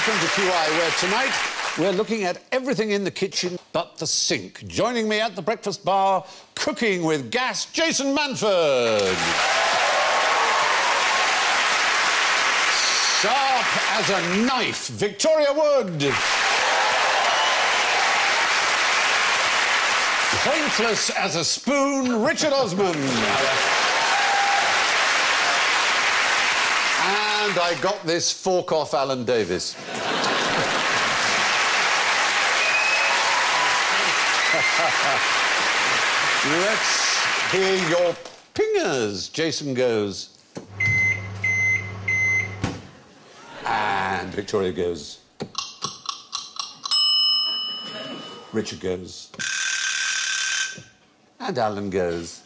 welcome to QI, where tonight we're looking at everything in the kitchen but the sink. Joining me at the breakfast bar, cooking with gas, Jason Manford. Sharp as a knife, Victoria Wood. Pointless as a spoon, Richard Osman. And I got this fork off Alan Davis. Let's hear your pingers. Jason goes. And Victoria goes. Richard goes. And Alan goes.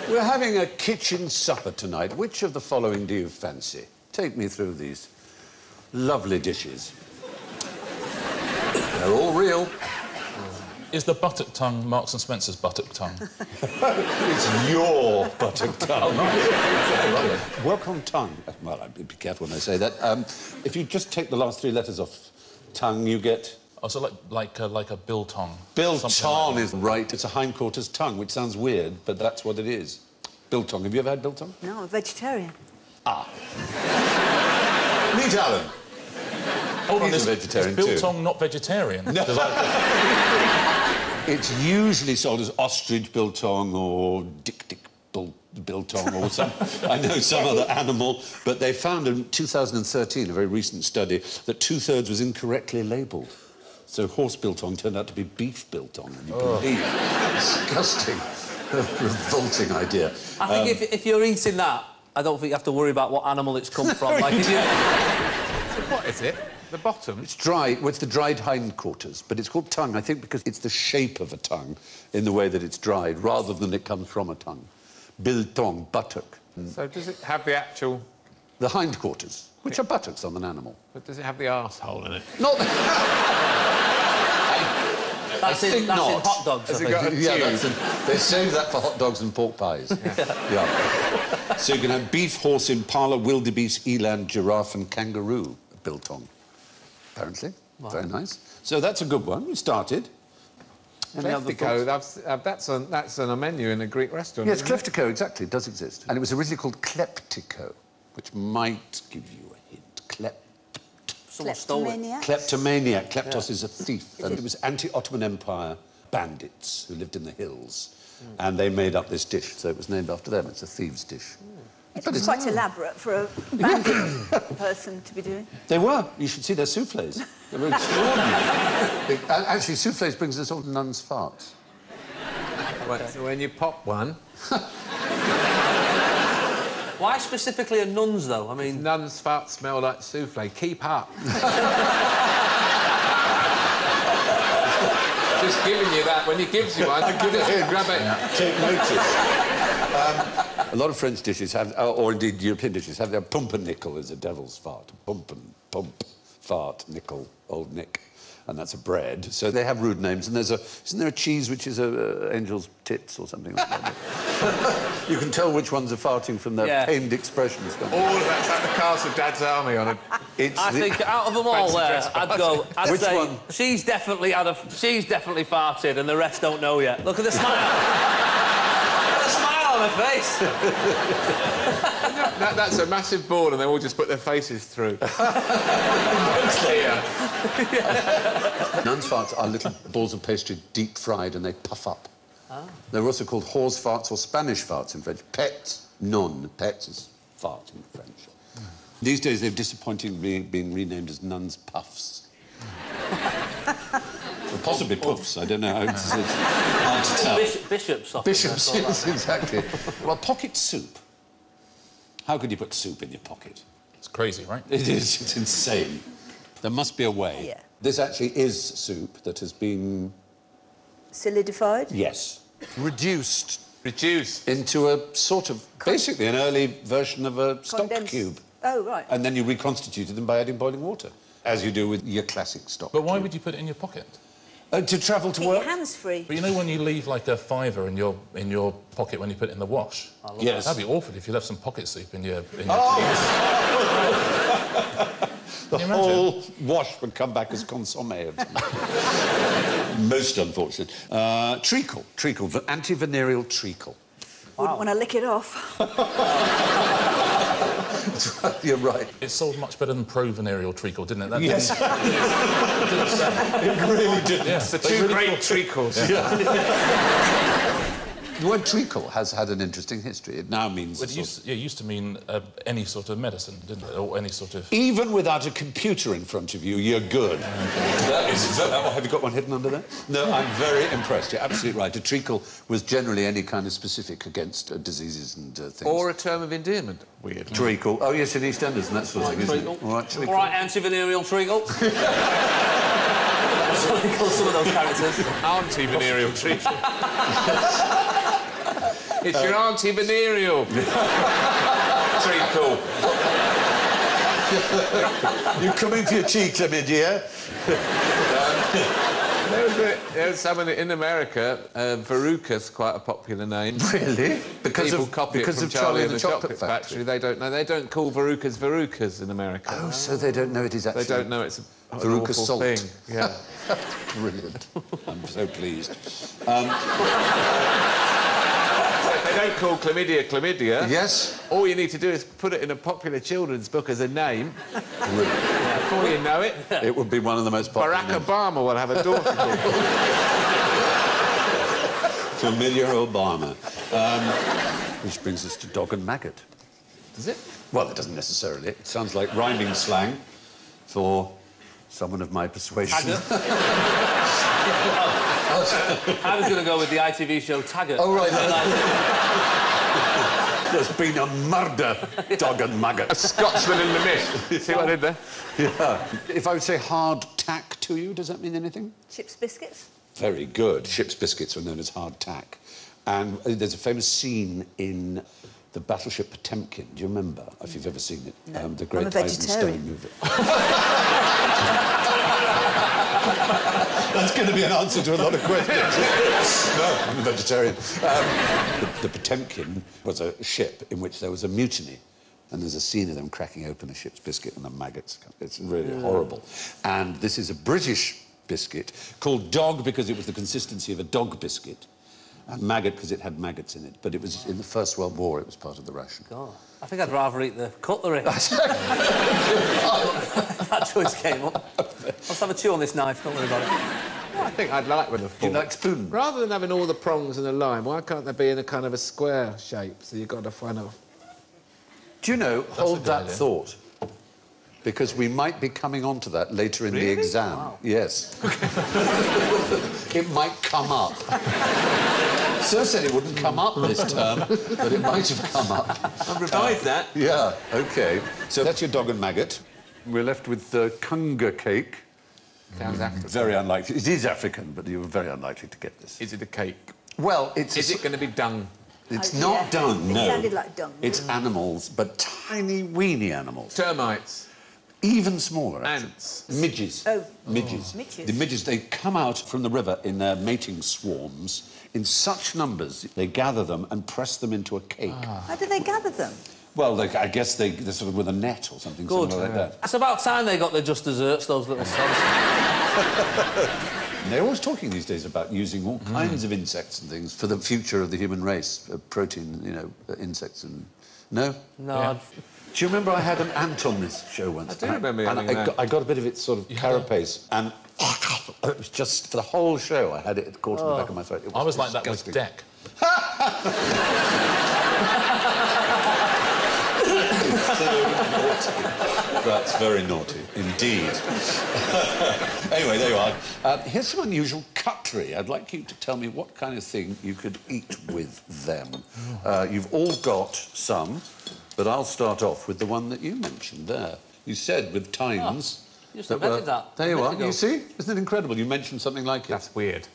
We're having a kitchen supper tonight. Which of the following do you fancy? Take me through these lovely dishes. They're all real. Is the buttock tongue Marks and Spencer's buttock tongue? It's your buttock tongue. Welcome tongue. Well, I'd be careful when I say that. If you just take the last three letters off tongue, you get... Oh, so like a biltong. Biltong is right. It's a hindquarters tongue, which sounds weird, but that's what it is. Biltong. Have you ever had biltong? No, I'm a vegetarian. Ah. Meet Alan. Hold on, He's a vegetarian is biltong not vegetarian? No. It's usually sold as ostrich biltong or dick biltong or some... I know some other animal, but they found in 2013, a very recent study, that 2/3 was incorrectly labelled. So horse biltong turned out to be beef biltong, and you believe. Disgusting. Revolting idea. I think if you're eating that, I don't think you have to worry about what animal it's come from. Like, if you... So what is it? The bottom? It's dry. Well, it's the dried hindquarters, but it's called tongue, I think, because it's the shape of a tongue in the way that it's dried, rather than it comes from a tongue. Biltong, buttock. So does it have the actual... The hindquarters, which are buttocks on an animal. But does it have the arsehole in it? Not the... That's in hot dogs, Has I it think. got a tube? They save that for hot dogs and pork pies. Yeah. So you can have beef, horse, impala, wildebeest, eland, giraffe and kangaroo biltong, apparently. Wow. Very nice. So that's a good one. We started. Cleftico, that's on a menu in a Greek restaurant. Yes, Cleftico, exactly. It does exist. And it was originally called Kleptico, which might give you a hint. Kleptomaniac. Kleptomaniac. Kleptos is a thief. And it was anti-Ottoman Empire bandits who lived in the hills. And they made up this dish, so it was named after them. It's a thieves' dish. But it's quite elaborate for a bandit person to be doing. They were. You should see their soufflés. They were extraordinary. Actually, soufflés brings us all nuns' farts. Right, so when you pop one... Why specifically a nun's, though? I mean... Nuns' farts smell like soufflé. Keep up. Just giving you that. When he gives you one, grab it. Take notice. A lot of French dishes have, or indeed European dishes, have their pumpernickel as a devil's fart. Pump, fart, nickel, old Nick. And that's a bread. So they have rude names. And there's a... Isn't there a cheese which is a angel's tits or something like that? You can tell which ones are farting from their pained expressions. All of that's like the cast of Dad's Army on a... I think out of them all there, I'd say one? she's definitely farted and the rest don't know yet. Look at the smile. Look at the smile on her face. That's a massive ball and they all just put their faces through. Nuns' farts are little balls of pastry deep fried and they puff up. Ah. They're also called whores' farts or Spanish farts in French. Pets, non. Pets is fart in French. These days they've disappointingly been renamed as nuns' puffs. Or possibly puffs, I don't know how it's hard to tell. Bishops. Bishops, yes, exactly. Well, pocket soup. How could you put soup in your pocket? It's crazy, right? It is. It's insane. There must be a way. Yeah. This actually is soup that has been... Solidified? Yes. Reduced. Reduced. Into a sort of... Basically an early version of a stock cube. Oh, right. And then you reconstituted them by adding boiling water, as you do with your classic stock But why cube. would you put it in your pocket? To travel to Keep work? your hands free. But you know when you leave, like, a fiver in your pocket when you put it in the wash? Yes. That'd be awful if you left some pocket soup in your jeans. The whole wash would come back as consommé. Most unfortunate. Treacle, anti-venereal treacle. Wouldn't want to lick it off. You're right. It sold much better than pro-venereal treacle, didn't it? That Yes. didn't It really did. Yeah. The two great treacles. The word treacle has had an interesting history. It now means... It used to mean any sort of medicine, didn't it? Or any sort of... Even without a computer in front of you, you're good. That is... have you got one hidden under there? No, I'm very impressed. You're absolutely right. A treacle was generally any kind of specific against diseases and things. Or a term of endearment. Weird. Treacle. Oh, yes, in EastEnders and that sort of thing, isn't it? All right, treacle. All right, anti-venereal treacle. That's what they call some of those characters. Anti-venereal treacle. It's your anti-venereal treacle. You're coming for your cheek, chlamydia. There was someone in America, Veruca's quite a popular name. Really? Because People copy it from Charlie and the Chocolate Factory. They don't know. They don't call Verucas in America. Oh, so they don't know it is actually... They don't know it's an Veruca awful salt. thing. Yeah. Brilliant. I'm so pleased. They don't call chlamydia. Yes? All you need to do is put it in a popular children's book as a name. Before you know it, It would be one of the most popular Barack names. Obama will have a daughter called Chlamydia Obama. Which brings us to dog and maggot. Does it? Well, it doesn't necessarily. It sounds like rhyming slang for someone of my persuasion. I was going to go with the ITV show Taggart. Oh, right. There's been a murder, dog and maggot. Scotsman in the mist. See what I did there? Yeah. If I would say hard tack to you, does that mean anything? Chips biscuits. Very good. Ship's biscuits were known as hard tack. And there's a famous scene in the Battleship Potemkin. Do you remember, if you've ever seen it? No. The Great I'm a vegetarian. Eisenstein movie. That's going to be an answer to a lot of questions. No, I'm a vegetarian. The Potemkin was a ship in which there was a mutiny. And there's a scene of them cracking open a ship's biscuit and the maggots. It's really horrible. And this is a British biscuit called dog because it was the consistency of a dog biscuit. And maggot because it had maggots in it. But it was in the First World War, it was part of the ration. God, I think I'd rather eat the cutlery. That choice came up. Let's have a chew on this knife, don't worry about it. I think I'd like with a Do fork. you like spoon? Rather than having all the prongs and a line, why can't they be in a kind of a square shape? So you've got to find a... Do you know, hold good that idea. thought. Because we might be coming on to that later in the Really? exam. Wow. Yes. It might come up. Sir said it wouldn't come up this term, but it might have come up. I'll revise that. Yeah, OK. So that's your dog and maggot. We're left with the kunga cake. Sounds African. Very unlikely. It is African, but you're very unlikely to get this. Is it a cake? Well, it's... Is it going to be dung? It's Oh, not yeah. dung, It no. sounded like dung. It's animals, but tiny, weeny animals. Termites. Even smaller, actually. Ants. Midges. Oh. Midges. Midges. The midges, they come out from the river in their mating swarms in such numbers, they gather them and press them into a cake. How do they gather them? Well, I guess they're sort of with a net or something Good. similar like that. It's about time they got their just desserts, those little sods. And they're always talking these days about using all kinds of insects and things for the future of the human race, protein, you know, insects and... No? No, Yeah. Do you remember I had an ant on this show once? I do remember and having an ant. I got a bit of its sort of carapace, and it was just for the whole show. I had it caught in the back of my throat. It I was like that with disgusting. Deck. That's very naughty, indeed. Anyway, there you are. Here's some unusual cutlery. I'd like you to tell me what kind of thing you could eat with them. You've all got some, but I'll start off with the one that you mentioned there. You said with tines... you just invented that. There you a are. minute ago. You see? Isn't it incredible? You mentioned something like it. That's weird.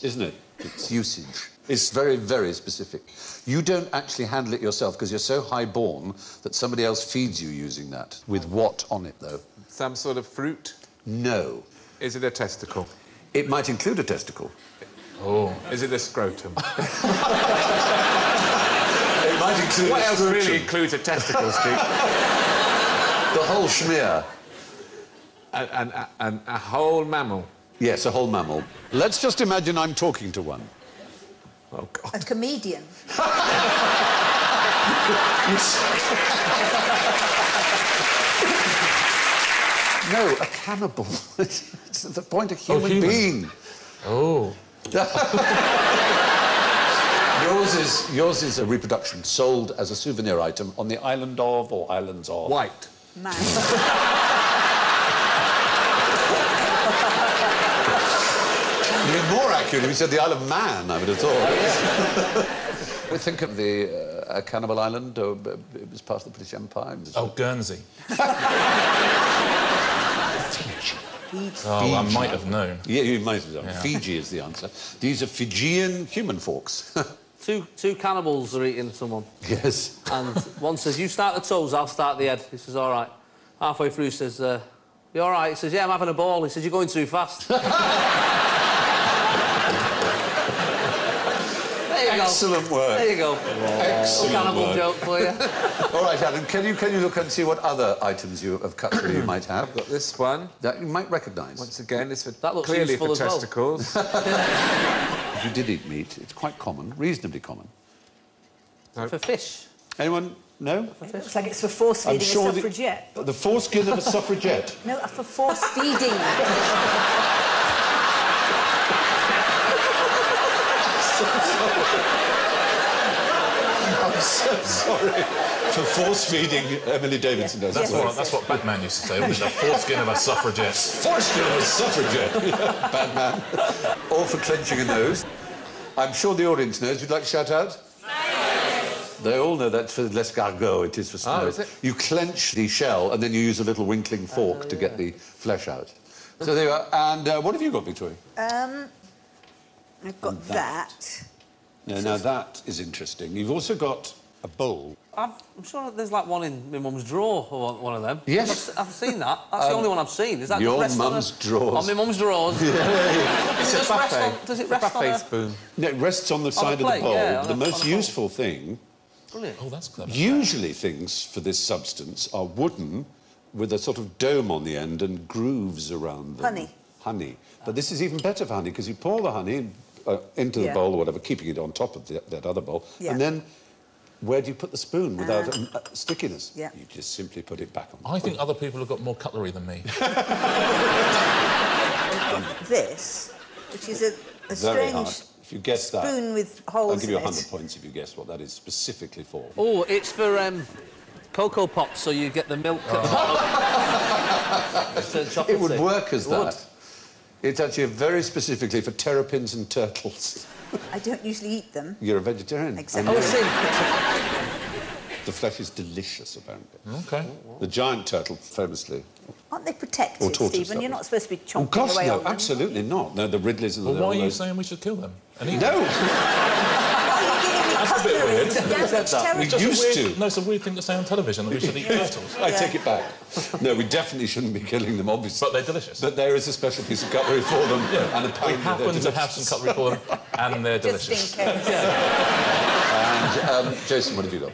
Isn't it? It's usage. It's very, very specific. You don't actually handle it yourself because you're so high-born that somebody else feeds you using that. With what on it, though? Some sort of fruit? No. Is it a testicle? It might include a testicle. Oh. Is it a scrotum? It might include What a else scrotum. really includes a testicle, Steve? The whole schmear. And a whole mammal. Yes, a whole mammal. Let's just imagine I'm talking to one. Oh, God. A comedian. No, a cannibal. It's the point of human human. being. Oh. Yours is a reproduction sold as a souvenir item on the island of, or islands of... White. Man. You'd be more accurate if you said the Isle of Man, I would have thought. We think of the cannibal island, or it was part of the British Empire. Oh, Guernsey. Fiji. Oh, I might have known. Yeah, you might have done. Yeah. Fiji is the answer. These are Fijian human forks. Two cannibals are eating someone. Yes. And one says, you start the toes, I'll start the head. He says, all right. Halfway through, he says, you all right? He says, yeah, I'm having a ball. He says, you're going too fast. There you go. Excellent work. There you go. Excellent Cannibal work. joke for you. All right, Alan, can you look and see what other items of cutlery you might have? Got this one. That you might recognise. Once again, it's for That looks clearly useful for as well. testicles. If you did eat meat, it's quite common, reasonably common. For fish. Anyone? No? It looks like it's for force feeding a suffragette. The foreskin of a suffragette. No, for force feeding. I'm so sorry for force-feeding Emily Davidson. Yeah. That's Yes. That's what Batman used to say, wasn't it? The foreskin of a suffragette. Foreskin of a suffragette. Yeah, Batman. Or for clenching a nose. I'm sure the audience knows. You'd like to shout out? They all know that's for l'escargot, it is for snow. Oh, is it? You clench the shell and then you use a little winkling fork to get the flesh out. So there you are. And what have you got, Victoria? I've got that. Now that is interesting. You've also got a bowl. I'm sure there's like one in my mum's drawer, or one of them. Yes. I've seen that. That's the only one I've seen. Is that your rest mum's on drawers. On my mum's drawers. It's Does it a just rest buffet. on- does it rest on buffet a- spoon. No, it rests on the side plate, of the bowl. yeah, on The a- most on a bowl. useful thing... Brilliant. Oh, that's clever. Usually things for this substance are wooden with a sort of dome on the end and grooves around them. Honey. Honey. But this is even better for honey because you pour the honey into the Yeah. bowl or whatever, keeping it on top of that other bowl. Yeah. And then where do you put the spoon without stickiness? Yeah. You just simply put it back on. I think other people have got more cutlery than me. This, which is a Very strange hard. If you guess that, spoon with holes I'll give you in 100 it. points if you guess what that is specifically for. Oh, it's for Cocoa Pops, so you get the milk at the bottom. It's It would chocolatey. work as It would. that. It's actually very specifically for terrapins and turtles. I don't usually eat them. You're a vegetarian. Exactly. Oh, I see. The flesh is delicious, apparently. OK. The giant turtle, famously. Aren't they protected, Or tortoise, Stephen? that You're was. not supposed to be Oh, chomping gosh, away no, on them. absolutely not. No, the Ridleys and Well, the... why are all you those- saying we should kill them? And eat No! Why are you giving me That's a bit cutlery weird. to damage We territory? used to. No, it's a weird thing to say on television that we should eat turtles. I take it back. No, we definitely shouldn't be killing them, obviously. But they're delicious. But there is a special piece of cutlery for them, and We apparently happen they're to have some cutlery for them, and they're Just in delicious. case. And, Jason, what have you got?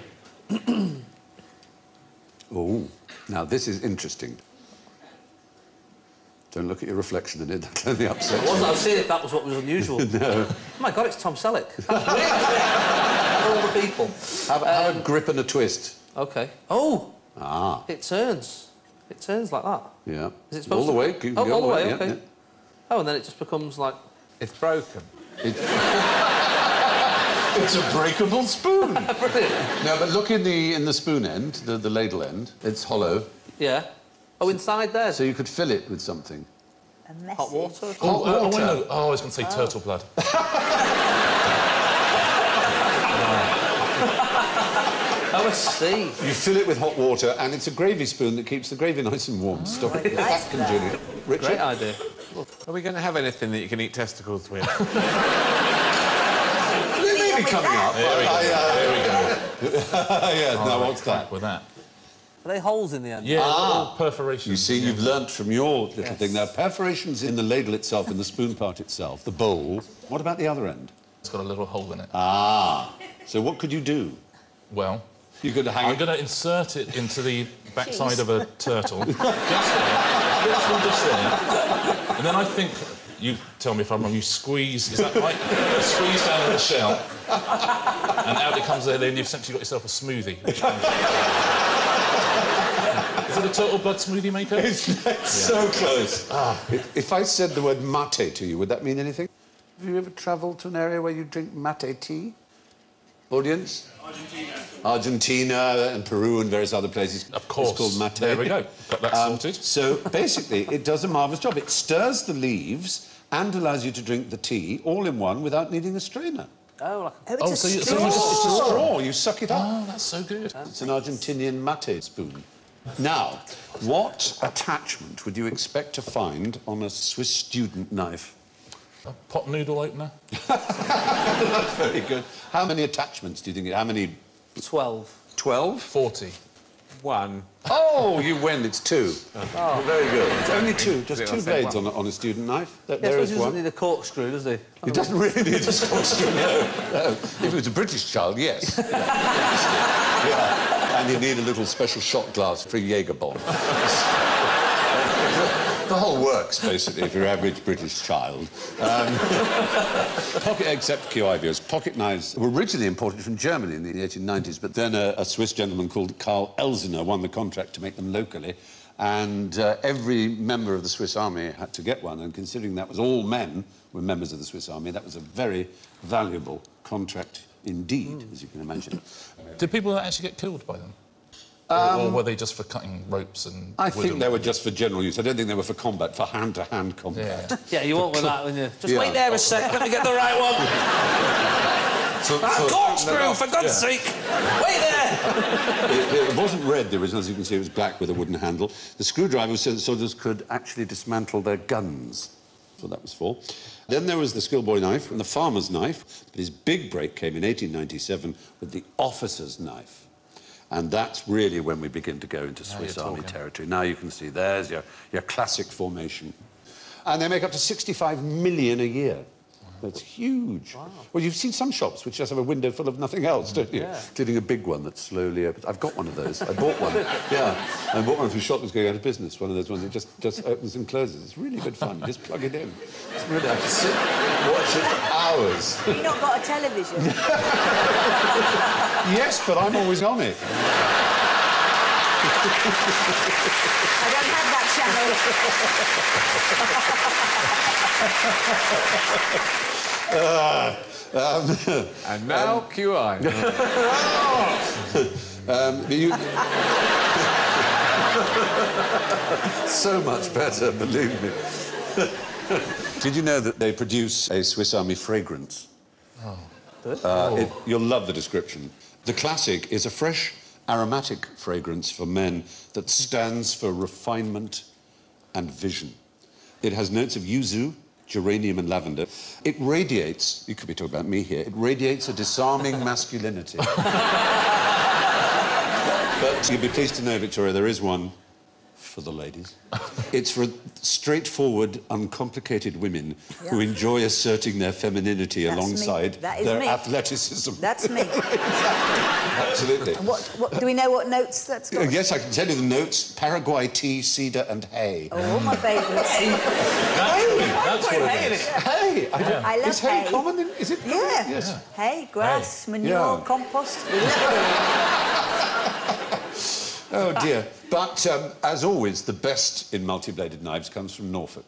Oh, now this is interesting. Don't look at your reflection in it, that'll only upset I you. was seeing if that was what was unusual. No. Oh my God, it's Tom Selleck. That's weird. All the people. Have a grip and a twist. OK. Oh, Ah, it turns. It turns like that. yeah. Is it supposed all the to- way. Keep Oh, going all the way, yeah, OK. yeah. Oh, and then it just becomes like... It's broken. It's a breakable spoon. Brilliant. No, but look in the spoon end, the ladle end. It's hollow, Yeah. Oh, inside there. so you could fill it with something. A message. Hot water. Hot Oh, I water. know. Oh, I was going to say turtle blood. Oh, I see. You fill it with hot water, and it's a gravy spoon that keeps the gravy nice and warm. Stop it. I like Fat congealing. Richard? Great idea. Are we going to have anything that you can eat testicles with? They may be coming up. There we go. Yeah, now what's that? With that. Are they holes in the end? Yeah, little perforations. You see, you've learnt from your little thing. There are perforations in the ladle itself, in the spoon part itself, the bowl. What about the other end? It's got a little hole in it. Ah. So what could you do? Well, You could hang I'm it... going to insert it into the backside of a turtle. Just there. Literally just there. And then I think, you tell me if I'm wrong, you squeeze, is that right? You squeeze down the shell, and out it comes there, then you've essentially got yourself a smoothie. Which comes Is it a turtle blood smoothie maker? It's so close. If I said the word mate to you, would that mean anything? Have you ever travelled to an area where you drink mate tea? Audience? Argentina and Peru and various other places. Of course. It's called mate. There we go. Got that sorted. So, basically, it does a marvellous job. It stirs the leaves and allows you to drink the tea all in one without needing a strainer. Oh, like Oh, so you It's a straw. You suck it up. Oh, that's so good. It's an Argentinian mate spoon. Now, what attachment would you expect to find on a Swiss student knife? A pot noodle opener? That's very good. How many attachments do you think? How many? 12. 12? 40. 1. Oh, you win. It's 2. Oh, very good. It's only 2. Just 2 blades on a student knife. There is He doesn't one. need a corkscrew, does he? He doesn't really need a corkscrew, no. If he was a British child, yes. Yeah. And you need a little special shot glass for a Jaeger bomb. The whole works, basically, for your average British child. Except Kioivios. Pocket knives were originally imported from Germany in the 1890s, but then a Swiss gentleman called Karl Elsener won the contract to make them locally, and every member of the Swiss army had to get one, and considering that was all men were members of the Swiss army, that was a very valuable contract indeed, as you can imagine. Did people actually get killed by them? Or were they just for cutting ropes and I wood think and- they were just for general use. I don't think they were for combat, for hand-to-hand combat. Yeah. Yeah, you won't with that, will you? Just Yeah. wait there a sec, let me get the right one. Corkscrew, for God's sake! Wait there! It wasn't red, the original, as you can see, it was black with a wooden handle. The screwdriver was so that soldiers could actually dismantle their guns. That's what that was for. Then there was the schoolboy knife and the farmer's knife. But his big break came in 1897 with the officer's knife. And that's really when we begin to go into Swiss Army territory. Now you can see there's your classic formation. And they make up to 65 million a year. That's huge. Wow. Well, you've seen some shops which just have a window full of nothing else, don't you? Yeah. Including a big one that's slowly open. I've got one of those. I bought one. Yeah. I bought one from a shop that's going out of business. One of those ones that just opens and closes. It's really good fun. You just plug it in. It's really, I have to sit and watch it for hours. Have you not got a television? Yes, but I'm always on it. I don't have that channel. And now, QI. So much better, believe me. Did you know that they produce a Swiss Army fragrance? You'll love the description. The classic is a fresh, aromatic fragrance for men that stands for refinement and vision. It has notes of yuzu, geranium and lavender. It radiates, you could be talking about me here, it radiates a disarming masculinity. But you'll be pleased to know, Victoria, there is one for the ladies. It's for straightforward, uncomplicated women who enjoy asserting their femininity alongside their athleticism. That's me. Absolutely. What, do we know what notes that's got? Yes, I can tell you the notes. Paraguay tea, cedar and hay. Oh, all my favourites. That's what it is. Hay! I love is hay hay. common? Is it common? Yeah. Yes. Hay, grass, manure, Yeah. compost. We love it all. Oh, dear. But, as always, the best in multi-bladed knives comes from Norfolk.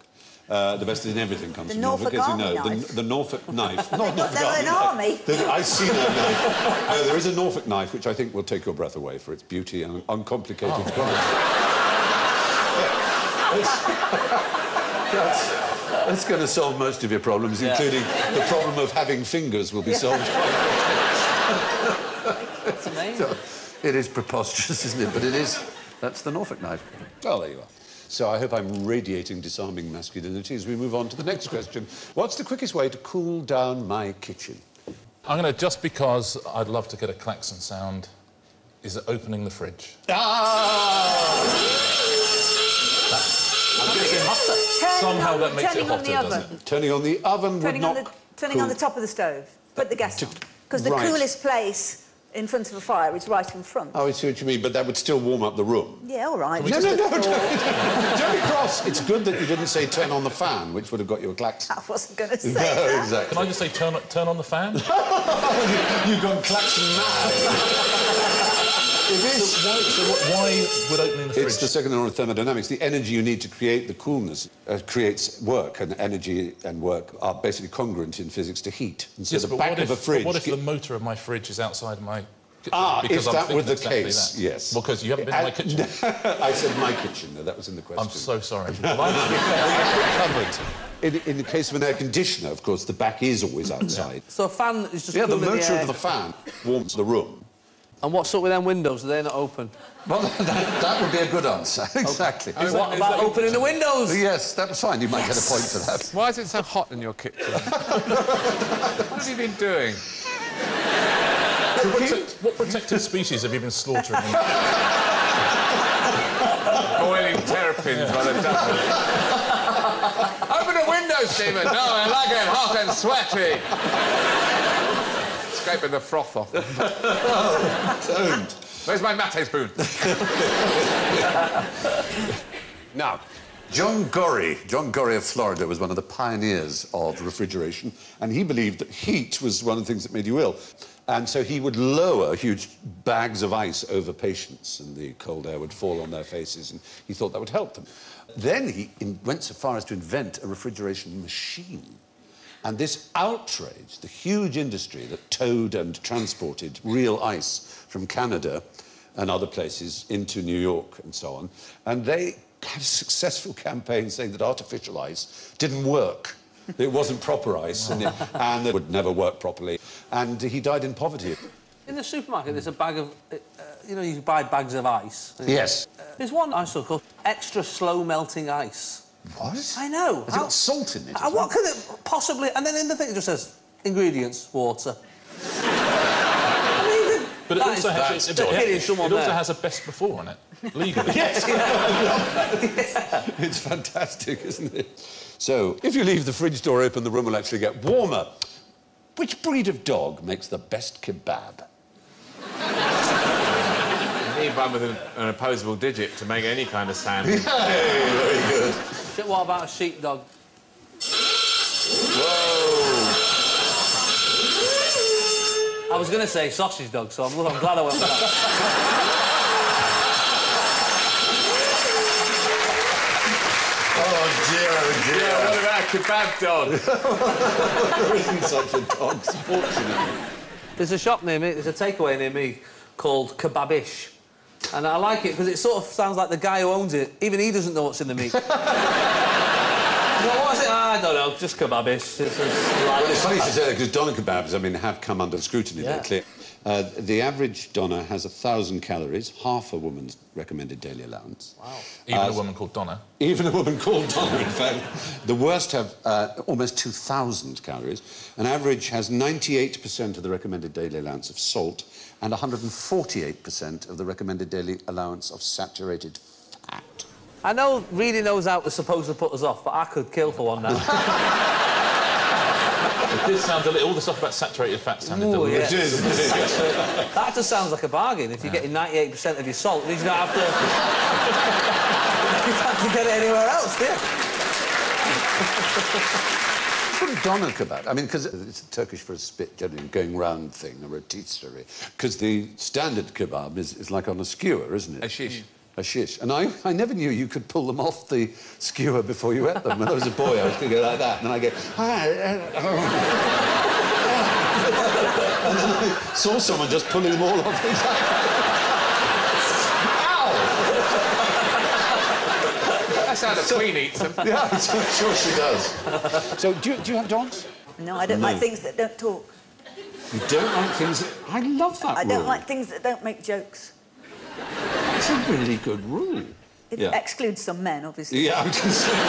The best in everything comes from Norfolk, as you know. The Norfolk knife. Not Norfolk They're an army. I see that knife. No, there is a Norfolk knife, which I think will take your breath away for its beauty and uncomplicated quality. That's going to solve most of your problems, including the problem of having fingers will be solved. That's amazing. It is preposterous, isn't it? But it is. That's the Norfolk knife. Oh, there you are. So I hope I'm radiating disarming masculinity as we move on to the next question. What's the quickest way to cool down my kitchen? I'm going to, just because I'd love to get a klaxon sound is it opening the fridge? Ah! Somehow that makes it hotter, doesn't it? Turning on the oven would not... Turning on the top of the stove. Put the gas on. Because the right. coolest place in front of a fire is right in front. Oh, I see what you mean, but that would still warm up the room. Yeah, all right. No, don't be cross. It's good that you didn't say turn on the fan, which would have got you a klaxon. I wasn't going to say No, that. exactly. Can I just say turn on the fan? You've gone klaxon mad. It is. So why would opening the fridge... It's the second law of thermodynamics. The energy you need to create the coolness creates work, and energy and work are basically congruent in physics to heat. And so Yes, the but back of a fridge... What if the motor of my fridge is outside of my... If that were the exactly case, that. yes. Well, because you haven't been in my kitchen. I said my kitchen, no, that was in the question. I'm so sorry. In the case of an air conditioner, of course, the back is always outside. So a fan is just Yeah, the cooling motor air. of the fan warms the room. And what's up with them windows? Are they not open? Well, that would be a good answer, exactly. What about opening the windows? Yes, that was fine. You might get a point for that. Why is it so hot in your kitchen? What have you been doing? What protected species have you been slaughtering? Boiling terrapins by the dozen. Open the window, Stephen! No, I like it hot and sweaty! Scraping the froth off. Don't. Where's my mate spoon? Now, John Gorrie of Florida was one of the pioneers of refrigeration, and he believed that heat was one of the things that made you ill. And so he would lower huge bags of ice over patients, and the cold air would fall on their faces, and he thought that would help them. Then he went so far as to invent a refrigeration machine. And this outraged the huge industry that towed and transported real ice from Canada and other places into New York and so on. And they had a successful campaign saying that artificial ice didn't work. It wasn't proper ice, and it would never work properly. And he died in poverty. In the supermarket, there's a bag of... you know, you buy bags of ice. Yes. There's one ice called extra slow-melting ice. What? I know. Has it got salt in it? What could it possibly... And then in the thing it just says, ingredients, water. But it also has a best before on it, legally. Yes, It's fantastic, isn't it? So, if you leave the fridge door open, the room will actually get warmer. Which breed of dog makes the best kebab? You need one with an opposable digit to make any kind of sound. Hey, very good. What about a sheepdog? Whoa! I was going to say sausage dog, so I'm glad I went with that. Oh, dear, oh, dear. Yeah, what about a kebab dog? There isn't such a dog, fortunately. There's a shop near me, there's a takeaway near me called Kebabish. And I like it because it sort of sounds like the guy who owns it, even he doesn't know what's in the meat. What was it? I don't know, just Kebabish. It's funny you say that, because doner kebabs, I mean, have come under scrutiny lately. The average doner has 1,000 calories, half a woman's recommended daily allowance. Wow. Even a woman called Donna. Even a woman called Donna, in fact. The worst have almost 2,000 calories. An average has 98% of the recommended daily allowance of salt and 148% of the recommended daily allowance of saturated fat. I know reading those out was supposed to put us off, but I could kill for one now. It did sound a little... All the stuff about saturated fat sounded delicious. Yes. It is. That just sounds like a bargain. If you're getting 98% of your salt, it means you don't have to... you don't have to get it anywhere else, do you? Doner kebab, I mean, because it's Turkish for a spit, generally, going round thing, a rotisserie. Because the standard kebab is like on a skewer, isn't it? A shish. A shish. And I never knew you could pull them off the skewer before you ate them. When I was a boy, I was going to go like that, and then I go... and then I saw someone just pulling them all off. Ow! That's how the Queen eats them. Yeah, I'm sure she does. So, do you have dogs? No, I don't like things that don't talk. You don't like things that... I love that I rule. don't like things that don't make jokes. It's a really good rule. It excludes some men, obviously. Yeah, I was going to say that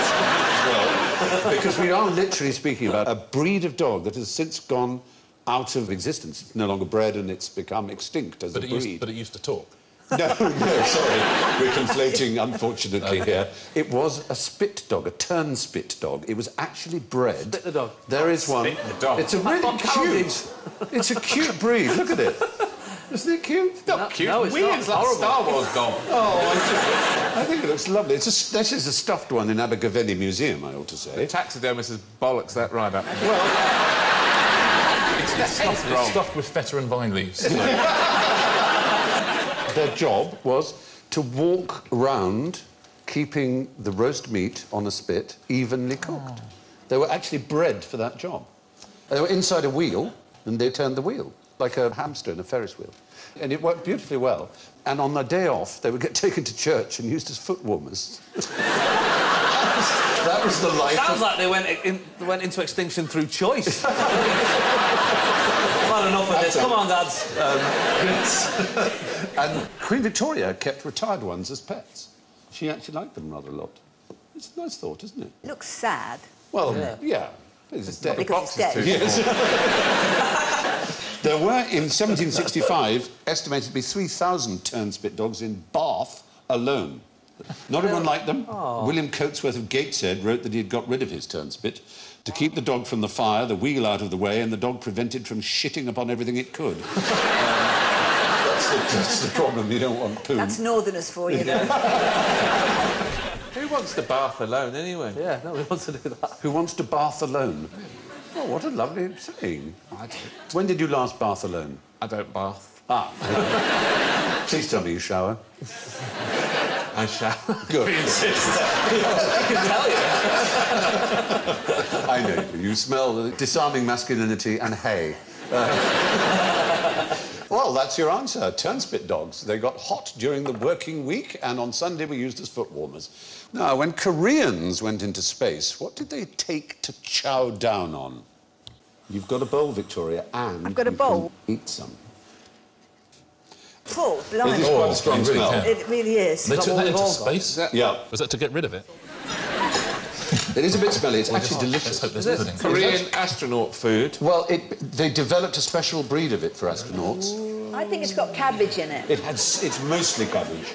as well. Because we are literally speaking about a breed of dog that has since gone out of existence. It's no longer bred and it's become extinct as a breed. But it used to talk. No, sorry. We're conflating, unfortunately, here. It was a spit dog, a turnspit dog. It was actually bred... Spit the dog. There is one. Spit the dog. It's a really cute... It's a cute breed. Look at it. Isn't it cute? It's not cute. No, it's weird. not. It's like a Horrible. Star Wars dog. Oh, I think it looks lovely. This is a stuffed one in Abergavenny Museum, I ought to say. The taxidermist has bollocks that right up. Well, It's stuffed with feta and vine leaves. their job was to walk round keeping the roast meat on a spit evenly cooked. They were actually bred for that job. They were inside a wheel, and they turned the wheel, like a hamster in a Ferris wheel. And it worked beautifully well. And on their day off, they would get taken to church and used as foot warmers. That was the life. Sounds like they went into extinction through choice. I've had enough of this. Come on, dads. And Queen Victoria kept retired ones as pets. She actually liked them rather a lot. It's a nice thought, isn't it? Looks sad. Well, yeah. It's dead. Because it's dead. Yes. There were, in 1765, estimated to be 3,000 turnspit dogs in Bath alone. Not everyone liked them. William Coatsworth of Gateshead wrote that he had got rid of his turnspit to keep the dog from the fire, the wheel out of the way, and the dog prevented from shitting upon everything it could. That's the problem. You don't want poo. That's Northerners for you, though. Who wants the bath alone, anyway? Yeah, nobody wants to do that. Who wants to bath alone? Oh, what a lovely saying. I don't. When did you last bath alone? I don't bath. Ah. Please tell me you shower. I shall. Good. I can tell you. I know you. You smell disarming masculinity and hay. Well, that's your answer. Turnspit dogs. They got hot during the working week, and on Sunday were used as foot warmers. Now, when Koreans went into space, what did they take to chow down on? You've got a bowl, Victoria, and I've got a you bowl. can eat some. Paul, It blimey. is quite a strong you really smell. can. It really is. They took that into Revolver. space? Yeah, Was that to get rid of it? it is a bit smelly. It's actually Let's delicious. hope there's pudding. Korean astronaut food. Well, they developed a special breed of it for astronauts. I think it's got cabbage in it. It's mostly cabbage.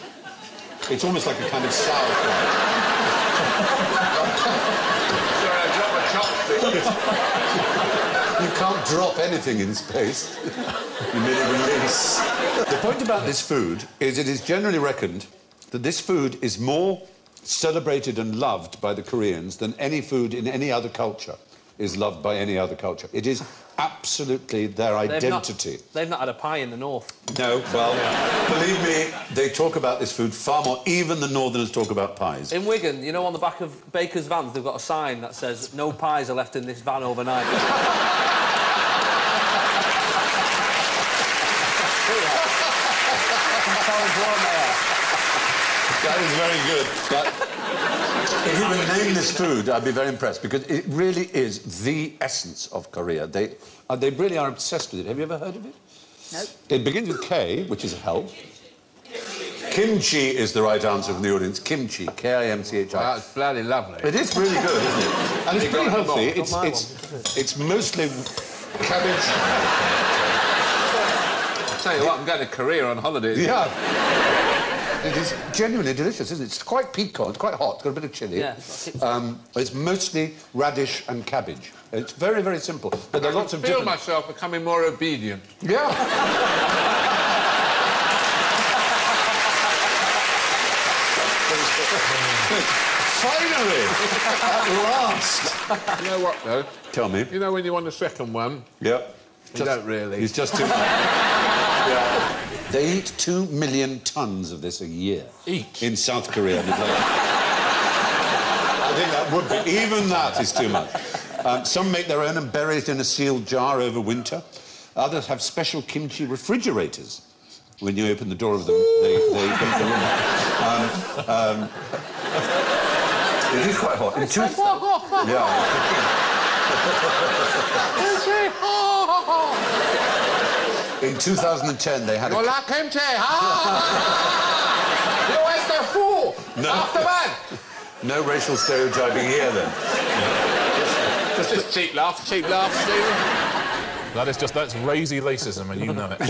It's almost like a kind of sauerkraut. Sorry, I dropped a chopstick. You can't drop anything in space. You merely release. The point about this food is it is generally reckoned that this food is more celebrated and loved by the Koreans than any food in any other culture is loved by any other culture. It is absolutely their identity. They've not had a pie in the north. No, well, believe me, they talk about this food far more. Even the Northerners talk about pies. In Wigan, you know, on the back of Baker's vans, they've got a sign that says, "No pies are left in this van overnight." That is very good. But if you would name this food, I'd be very impressed because it really is the essence of Korea. They really are obsessed with it. Have you ever heard of it? No. It begins with K, which is a help. Kimchi is the right answer from the audience. Kimchi, K-I-M-C-H-I. That's bloody lovely. It is really good, isn't it? And it's pretty healthy. It's mostly cabbage. I'll tell you what, I'm going to Korea on holiday. Yeah. It is genuinely delicious, isn't it? It's quite piquant, it's quite hot, it's got a bit of chilli. Yeah. It's mostly radish and cabbage. It's very, very simple. But there are lots of I feel different... myself becoming more obedient. Yeah. Finally! At last! You know what, though? Tell me. You know when you want the second one? Yep. You don't really. It's just too much. Yeah. They eat 2 million tons of this a year. Each? In South Korea. I think that would be... Even that is too much. Some make their own and bury it in a sealed jar over winter. Others have special kimchi refrigerators. When you open the door of them, they eat the room. It is quite hot. In 2010, they had You like kimchi? You waste a fool! No. After man! No racial stereotyping here, then. Just cheap laugh, Stephen. That's racy racism, and you know it.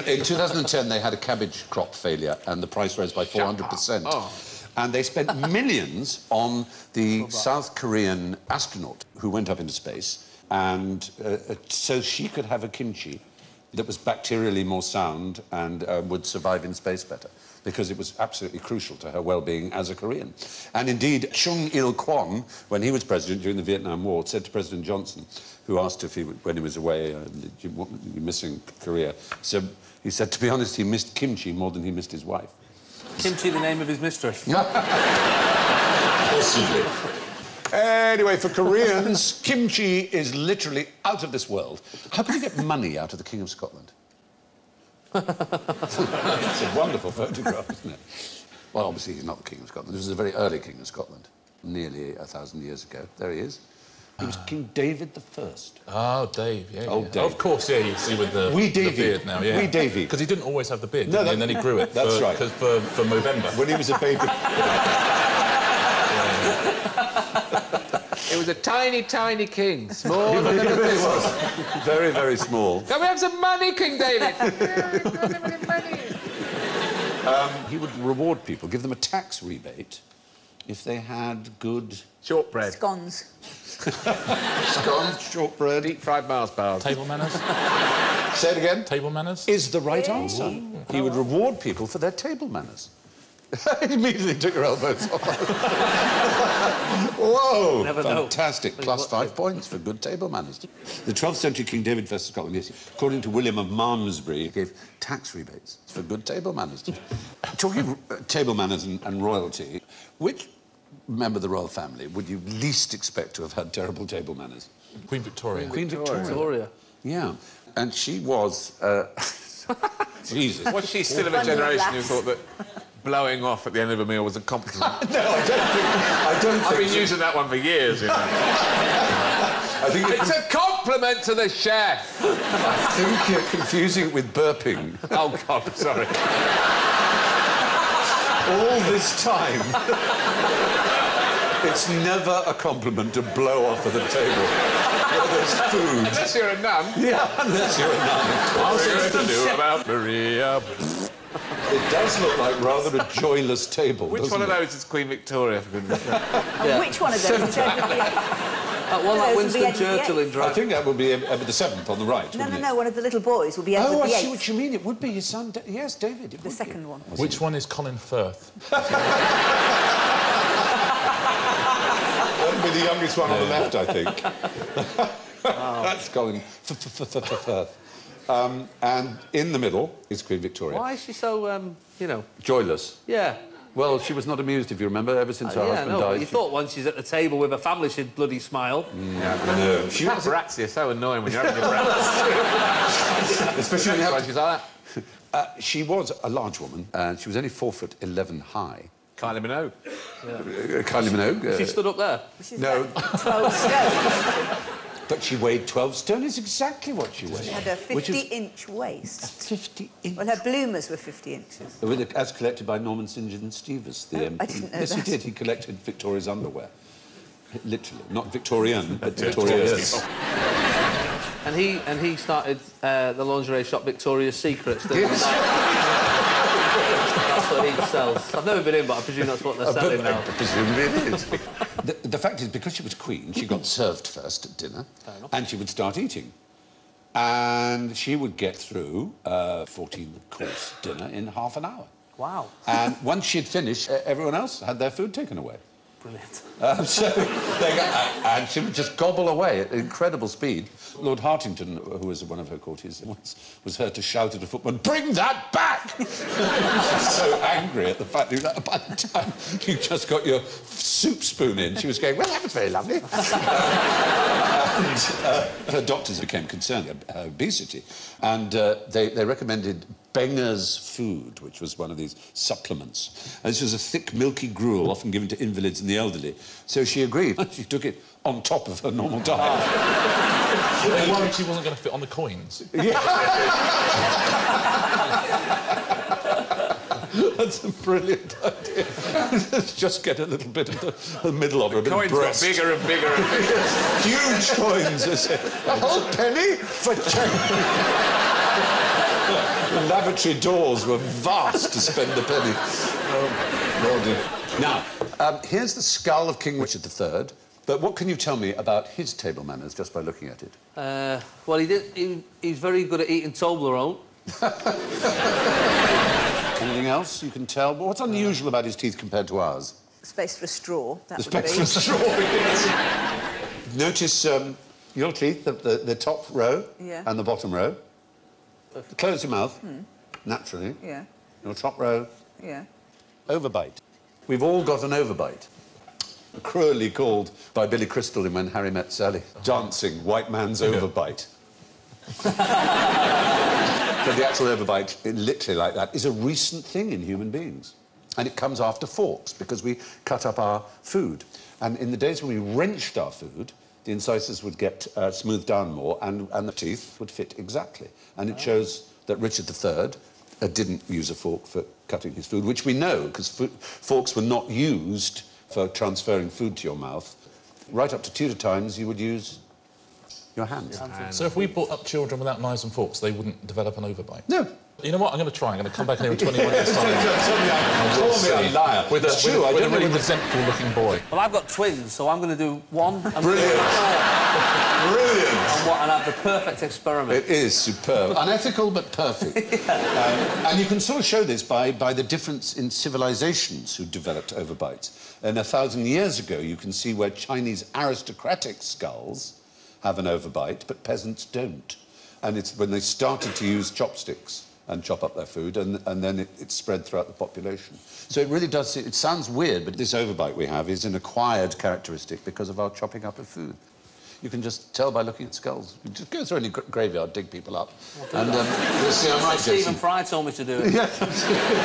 In 2010, they had a cabbage crop failure, and the price rose by 400%. Oh. And they spent millions on the South Korean astronaut who went up into space, and so she could have a kimchi that was bacterially more sound and would survive in space better, because it was absolutely crucial to her well-being as a Korean. And indeed, Chung Il-kwon, when he was president during the Vietnam War, said to President Johnson, who asked if when he was away, you're missing Korea, so he said, to be honest, he missed kimchi more than he missed his wife. Kimchi, the name of his mistress. Possibly. Anyway, for Koreans, kimchi is literally out of this world. How can you get money out of the King of Scotland? It's a wonderful photograph, isn't it? Well, obviously, he's not the King of Scotland. This was a very early King of Scotland, nearly 1,000 years ago. There he is. He was King David I. Oh, Dave, yeah. Oh, yeah. Dave. Of course, yeah, you see with the, Wee the Davy. beard now, yeah. Wee Davy. Because he didn't always have the beard, No, did he? And then he grew it That's for, right. for Movember. When he was a baby. It was a tiny, tiny king. Small than a thimble. Very, very small. Can we have some money, King David? He would reward people, give them a tax rebate if they had good... Shortbread. Scones. Scones, shortbread. Deep-fried Mars bars. Table manners? Say it again. Table manners? Is the right answer. He would reward people for their table manners. He immediately took her elbows off. Whoa! Never know. Fantastic. Plus 5 points for good table manners. The 12th century King David versus Scotland, yes, according to William of Malmesbury, gave tax rebates for good table manners. Talking table manners and royalty, which member of the royal family would you least expect to have had terrible table manners? Queen Victoria. Queen Victoria. Victoria. Yeah. And she was... Jesus. Was she still of a generation who thought that blowing off at the end of a meal was a compliment? No, I don't think I've been so. using that one for years, you know. I think It's a compliment to the chef. I think you're confusing it with burping. Oh, God, sorry. All this time, it's never a compliment to blow off at the table where there's food. Unless you're a nun. Yeah, unless you're a nun. What's to do about Maria? It does look like rather a joyless table, Which doesn't one of it? those is Queen Victoria, for goodness sake? Yeah. Which one of those? That one, that Those would be Winston Edward Churchill VIII. in I drag. think that would be Edward VII on the right, No, wouldn't no, it? no, one of the little boys will be Edward Oh, I VIII. see what you mean. It would be his son. Yes, David. The second one. Which one is Colin Firth? That would be the youngest one on the left, I think. That's Colin Firth. And in the middle is Queen Victoria. Why is she so, you know... Joyless. Yeah. Well, she was not amused, if you remember, ever since her Yeah, husband no, died. you thought once she's at the table with her family, she'd bloody smile. No, she was... Paparazzi are so annoying when you're having your breakfast. Especially when you have She's like that. she was a large woman, and she was only 4'11" high. Kylie Minogue. Kylie Minogue. She stood up there. She's No. about 12 stone. But she weighed 12 stone, is exactly what she weighed. She had a Which is 50-inch waist. 50 inch. Well, her bloomers were 50 inches. As collected by Norman St. John Stevens. Oh, I didn't know yes, that. he did. He collected Victoria's underwear. Literally. Not Victorian, but Victoria's. And he started the lingerie shop Victoria's Secrets. That's what he sells. I've never been in, but I presume that's what they're selling now. Presumably it is. The fact is, because she was queen, she got served first at dinner, and she would start eating. And she would get through a 14-course dinner in half an hour. Wow. And once she'd finished, everyone else had their food taken away. Brilliant. And she would just gobble away at incredible speed. Lord Hartington, who was one of her courtiers, was heard to shout at a footman, "Bring that back!" She was so angry at the fact that by the time you just got your soup spoon in, she was going, "Well, that was very lovely." And her doctors became concerned about her obesity, and they recommended Benger's Food, which was one of these supplements. And this was a thick, milky gruel often given to invalids and the elderly. So she agreed. She took it on top of her normal diet. They worried she wasn't going to fit on the coins. That's a brilliant idea. Just get a little bit of the middle of it. Coins got bigger and bigger and bigger. Huge coins. A whole penny for change. The lavatory doors were vast to spend a penny. Now, here's the skull of King Richard III. But what can you tell me about his table manners just by looking at it? Well, he's very good at eating Toblerone. Anything else you can tell? Well, what's unusual about his teeth compared to ours? Space for a straw. That The would space be. for straw, yes. Notice your teeth, the top row Yeah. and the bottom row. Close your mouth, naturally. Yeah, Your top row, yeah. overbite. We've all got an overbite. Cruelly called by Billy Crystal in When Harry Met Sally. Dancing, white man's overbite. But the actual overbite, literally like that, is a recent thing in human beings. And it comes after forks, because we cut up our food. And in the days when we wrenched our food, the incisors would get smoothed down more and the teeth would fit exactly. And it shows that Richard III didn't use a fork for cutting his food, which we know, because forks were not used for transferring food to your mouth. Right up to Tudor times, you would use your hands. So if we brought up children without knives and forks, they wouldn't develop an overbite? No. You know what? I'm going to try. I'm going to come back here in 21 years' time. Call me a liar. With It's true, I a don't know really whether- resentful-looking boy. Well, I've got twins, so I'm going to do one and Brilliant. Brilliant. and have the perfect experiment. It is superb. Unethical, but perfect. And you can sort of show this by the difference in civilizations who developed overbites. And 1,000 years ago, you can see where Chinese aristocratic skulls have an overbite, but peasants don't. And it's when they started to use chopsticks and chop up their food, and then it spread throughout the population. So it really does... It sounds weird, but this overbite we have is an acquired characteristic because of our chopping up of food. You can just tell by looking at skulls. You just go through any graveyard, dig people up, and you'll see I'm right, Stephen Jason. Fry told me to do it Yeah.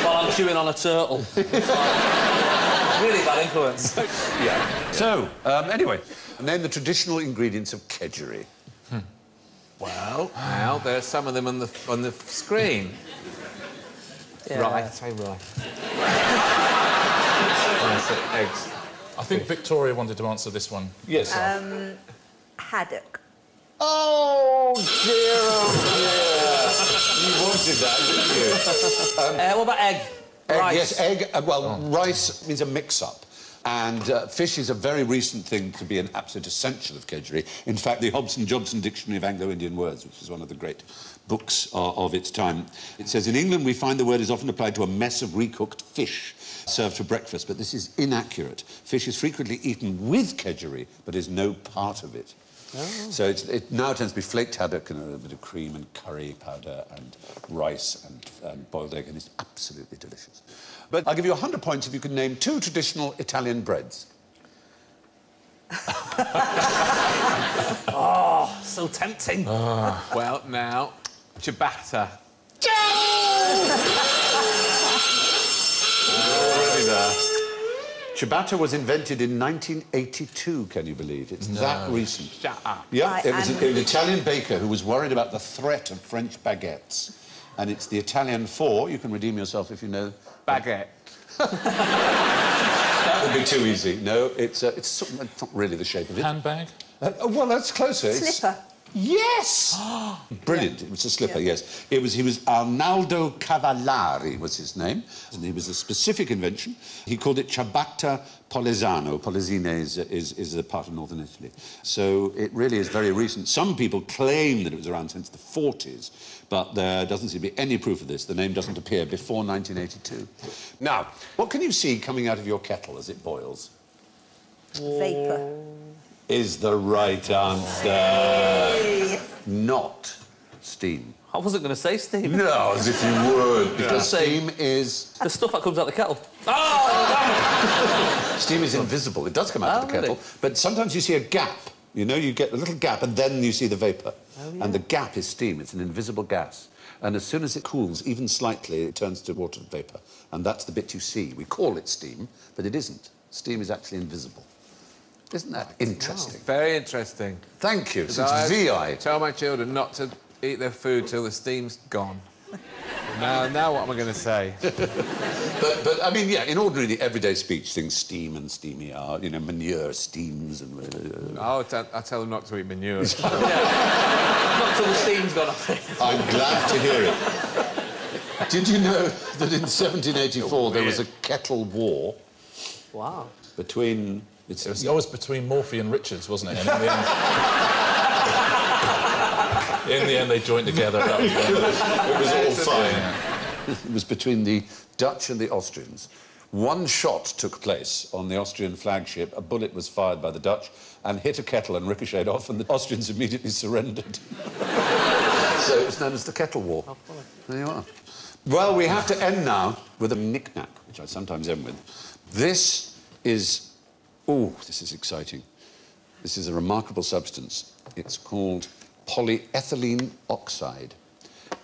while I'm chewing on a turtle. Really bad influence. Yeah. So, anyway, name the traditional ingredients of kedgeree. Well, now there's some of them on the screen. Yeah. Right, say right. That's it, eggs. I think Victoria wanted to answer this one. Yes, Haddock. Oh, dear, oh, dear. You wanted that, didn't you? What about egg? Egg, Rice. yes, egg. Rice means a mix-up. And fish is a very recent thing to be an absolute essential of kedgeree. In fact, the Hobson-Jobson Dictionary of Anglo-Indian Words, which is one of the great books of its time, it says, in England, we find the word is often applied to a mess of recooked fish served for breakfast, but this is inaccurate. Fish is frequently eaten with kedgeree, but is no part of it. Oh. So it now tends to be flaked haddock and a bit of cream and curry powder and rice and boiled egg, and it's absolutely delicious. But I'll give you 100 points if you can name 2 traditional Italian breads. Oh, so tempting. Well, now, ciabatta. Already there. Ciabatta was invented in 1982, can you believe? It's that recent. Shut up. Yeah, Right, it was and- an Italian baker who was worried about the threat of French baguettes. And it's the Italian for, you can redeem yourself if you know... Baguette. That would be too easy. No, it's not really the shape of it. Handbag? Well, that's closer. Slipper. Yes! Brilliant. It was a slipper, yes. He was Arnaldo Cavallari, was his name. And it was a specific invention. He called it ciabatta polesano. Polesine is a part of northern Italy. So it really is very recent. Some people claim that it was around since the 40s, but there doesn't seem to be any proof of this. The name doesn't appear before 1982. Now, what can you see coming out of your kettle as it boils? Vapour. Is the right answer. Not steam. I wasn't going to say steam. No, as if you would. Because steam is... The stuff that comes out the kettle. Oh, Steam is invisible. It does come out of the kettle, really? but sometimes you see a gap. You know, you get a little gap and then you see the vapour. Oh, yeah. And the gap is steam. It's an invisible gas. And as soon as it cools, even slightly, it turns to water vapour. And that's the bit you see. We call it steam, but it isn't. Steam is actually invisible. Isn't that interesting? Very interesting. Thank you. So Since I VI... tell my children not to eat their food till the steam's gone. Now what am I going to say? But I mean, yeah, in ordinary, everyday speech, things steam and steamy are, you know, manure steams and... I tell them not to eat manure. Not till the steam's gone off it. I'm glad to hear it. Did you know that in 1784 there was a kettle war? Wow. Between... It was always between Morphy and Richards, wasn't it? And in the end, they joined together. That was it was all fine. It was between the Dutch and the Austrians. One shot took place on the Austrian flagship. A bullet was fired by the Dutch and hit a kettle and ricocheted off, and the Austrians immediately surrendered. So it was known as the Kettle War. How funny. There you are. Well, we have to end now with a knick-knack, which I sometimes end with. This is... Oh, this is exciting. This is a remarkable substance. It's called polyethylene oxide.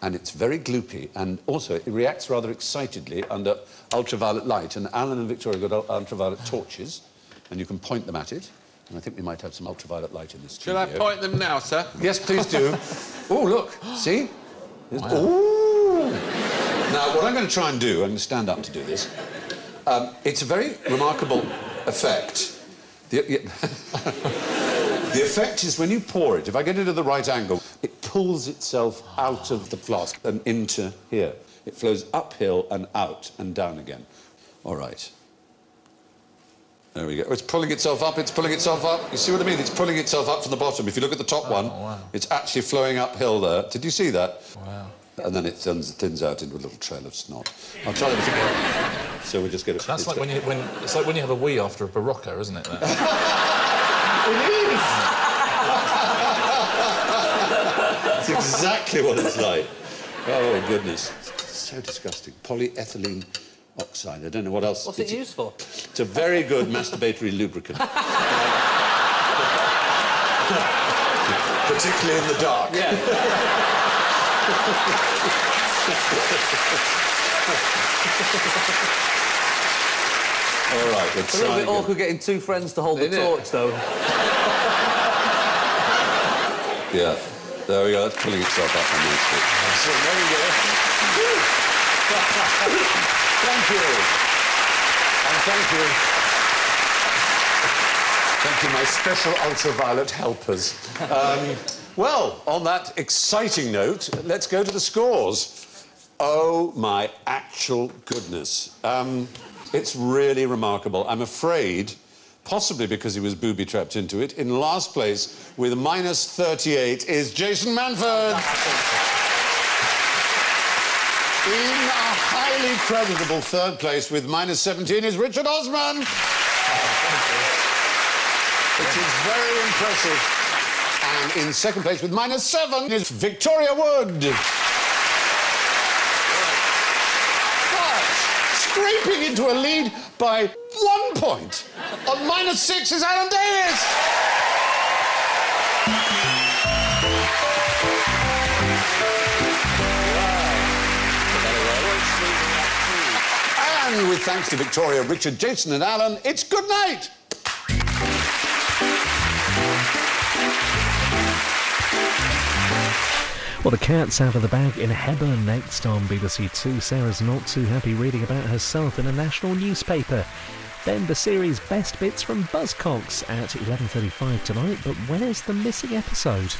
And it's very gloopy, and also it reacts rather excitedly under ultraviolet light. And Alan and Victoria got ultraviolet torches, and you can point them at it. And I think we might have some ultraviolet light in this studio. Shall I point them now, sir? Yes, please do. Oh, look, see? Wow. Ooh. Now, what I'm going to try and do, I'm going to stand up to do this. It's a very remarkable effect. The effect is when you pour it, if I get it at the right angle, it pulls itself out of the flask and into here. It flows uphill and out and down again. All right. There we go. It's pulling itself up, it's pulling itself up. You see what I mean? It's pulling itself up from the bottom. If you look at the top one, wow. It's actually flowing uphill there. Did you see that? Wow. And then it thins out into a little trail of snot. I'll try that again. So we just get it. That's like it's like when you have a wee after a Barocca, isn't it? It is! It's exactly what it's like. Oh, goodness. It's so disgusting. Polyethylene oxide. I don't know what else. What's it used for? It's a very good masturbatory lubricant. Particularly in the dark. Yeah. All right, let's It's a little bit awkward getting two friends to hold the torch, though. Yeah, there we go. That's pulling itself up on this bit. So there we go. Thank you. And thank you. Thank you, my special ultraviolet helpers. Well, on that exciting note, let's go to the scores. Oh, my actual goodness. It's really remarkable. I'm afraid, possibly because he was booby-trapped into it, in last place with -38 is Jason Manford. In a highly creditable third place with -17 is Richard Osman. It is very impressive. And in second place with -7 is Victoria Wood. But scraping into a lead by 1 point on -6 is Alan Davis. And with thanks to Victoria, Richard, Jason and Alan, it's good night. Well, the cat's out of the bag in Hebburn next on BBC Two. Sarah's not too happy reading about herself in a national newspaper. Then the series Best Bits from Buzzcocks at 11:35 tonight. But where's the missing episode?